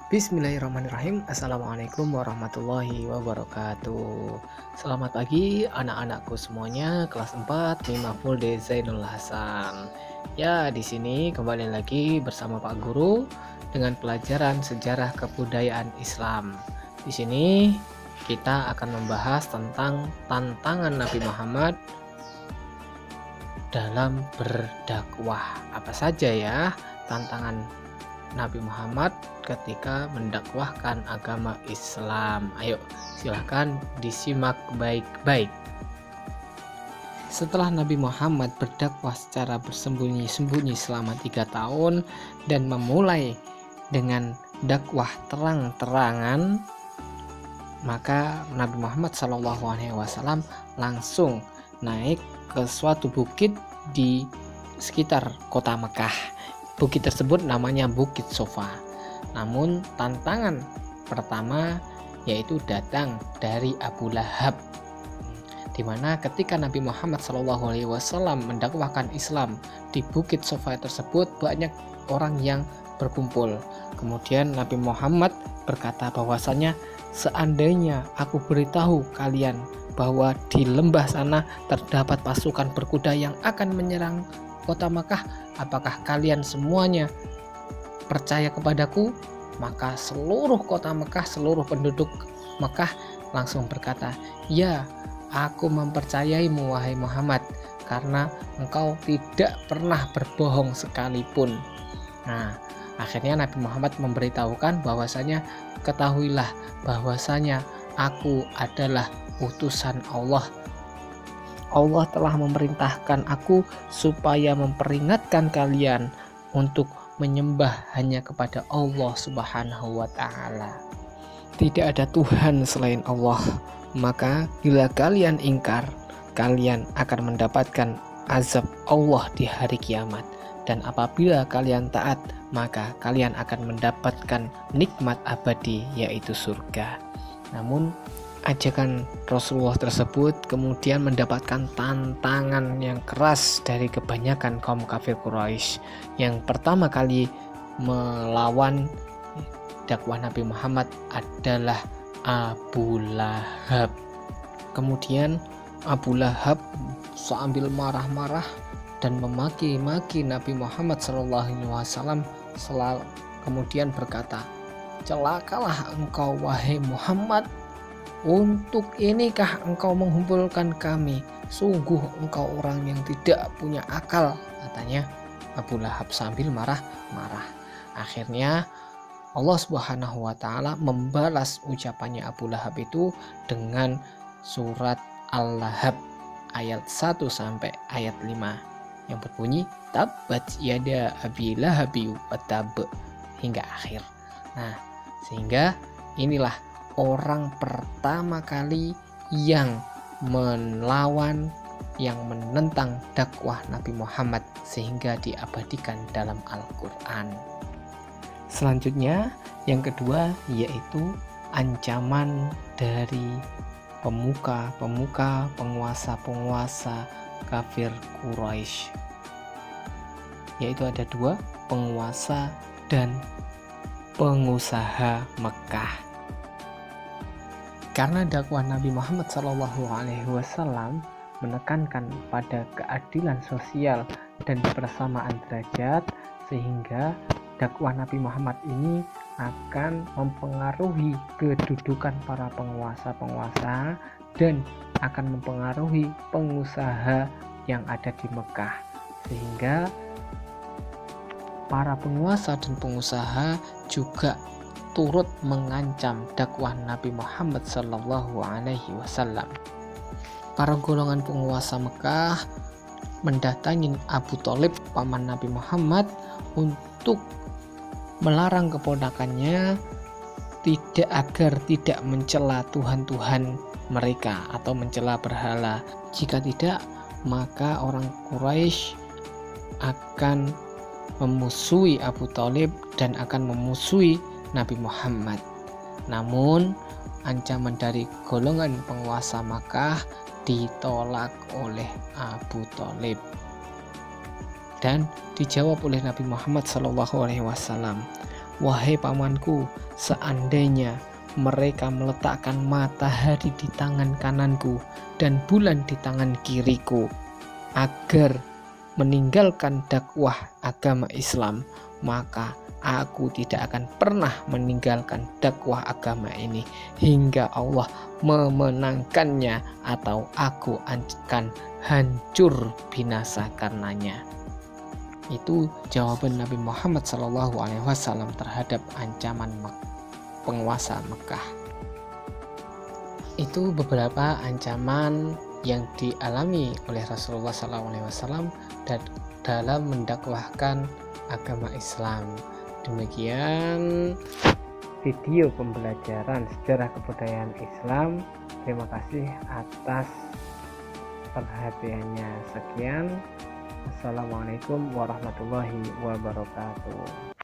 Bismillahirrahmanirrahim. Assalamualaikum warahmatullahi wabarakatuh. Selamat pagi anak-anakku semuanya, kelas 4 Mima Fulde Zainul Hasan. Ya, di sini kembali lagi bersama Pak Guru dengan pelajaran sejarah kebudayaan Islam. Di sini kita akan membahas tentang tantangan Nabi Muhammad dalam berdakwah. Apa saja ya tantangan Nabi Muhammad ketika mendakwahkan agama Islam? Ayo, silahkan disimak baik-baik. Setelah Nabi Muhammad berdakwah secara bersembunyi-sembunyi selama 3 tahun dan memulai dengan dakwah terang-terangan, maka Nabi Muhammad SAW langsung naik ke suatu bukit di sekitar kota Mekah. Bukit tersebut namanya Bukit Sofa. Namun tantangan pertama yaitu datang dari Abu Lahab, di mana ketika Nabi Muhammad SAW mendakwahkan Islam di Bukit Sofa tersebut, banyak orang yang berkumpul. Kemudian Nabi Muhammad berkata bahwasanya, seandainya aku beritahu kalian bahwa di lembah sana terdapat pasukan berkuda yang akan menyerang kota Makkah, apakah kalian semuanya percaya kepadaku? Maka seluruh kota Mekah, seluruh penduduk Mekah langsung berkata, ya, aku mempercayaimu wahai Muhammad, karena engkau tidak pernah berbohong sekalipun. Nah, akhirnya Nabi Muhammad memberitahukan bahwasanya, ketahuilah bahwasanya aku adalah utusan Allah. Allah telah memerintahkan aku supaya memperingatkan kalian untuk menyembah hanya kepada Allah Subhanahu wa Ta'ala. Tidak ada Tuhan selain Allah. Maka bila kalian ingkar, kalian akan mendapatkan azab Allah di hari kiamat. Dan apabila kalian taat, maka kalian akan mendapatkan nikmat abadi, yaitu surga. Namun ajakan Rasulullah tersebut kemudian mendapatkan tantangan yang keras dari kebanyakan kaum kafir Quraisy. Yang pertama kali melawan dakwah Nabi Muhammad adalah Abu Lahab. Kemudian Abu Lahab sambil marah-marah dan memaki-maki Nabi Muhammad SAW, kemudian berkata, celakalah engkau wahai Muhammad, untuk inikah engkau mengumpulkan kami? Sungguh engkau orang yang tidak punya akal, katanya Abu Lahab sambil marah-marah. Akhirnya Allah Subhanahu wa Ta'ala membalas ucapannya Abu Lahab itu dengan surat Al-Lahab ayat 1 sampai ayat 5 yang berbunyi, tabbat yada abi lahabi wa tab, hingga akhir. Nah, sehingga inilah orang pertama kali yang melawan, yang menentang dakwah Nabi Muhammad sehingga diabadikan dalam Al-Quran. Selanjutnya yang kedua yaitu ancaman dari pemuka-pemuka, penguasa-penguasa kafir Quraisy, yaitu ada 2, penguasa dan pengusaha Mekah. Karena dakwah Nabi Muhammad SAW menekankan pada keadilan sosial dan kebersamaan derajat, sehingga dakwah Nabi Muhammad ini akan mempengaruhi kedudukan para penguasa-penguasa dan akan mempengaruhi pengusaha yang ada di Mekah, sehingga para penguasa dan pengusaha juga turut mengancam dakwah Nabi Muhammad SAW. Para golongan penguasa Mekah mendatangi Abu Thalib, paman Nabi Muhammad, untuk melarang keponakannya agar tidak mencela Tuhan-Tuhan mereka atau mencela berhala. Jika tidak, maka orang Quraisy akan memusuhi Abu Thalib dan akan memusuhi Nabi Muhammad. Namun ancaman dari golongan penguasa Makkah ditolak oleh Abu Thalib dan dijawab oleh Nabi Muhammad SAW. Wahai pamanku, seandainya mereka meletakkan matahari di tangan kananku dan bulan di tangan kiriku agar meninggalkan dakwah agama Islam, maka aku tidak akan pernah meninggalkan dakwah agama ini hingga Allah memenangkannya atau aku akan hancur binasa karenanya. Itu jawaban Nabi Muhammad SAW terhadap ancaman penguasa Mekah. Itu beberapa ancaman yang dialami oleh Rasulullah SAW dan dalam mendakwahkan agama Islam. Demikian video pembelajaran sejarah kebudayaan Islam. Terima kasih atas perhatiannya. Sekian. Assalamualaikum warahmatullahi wabarakatuh.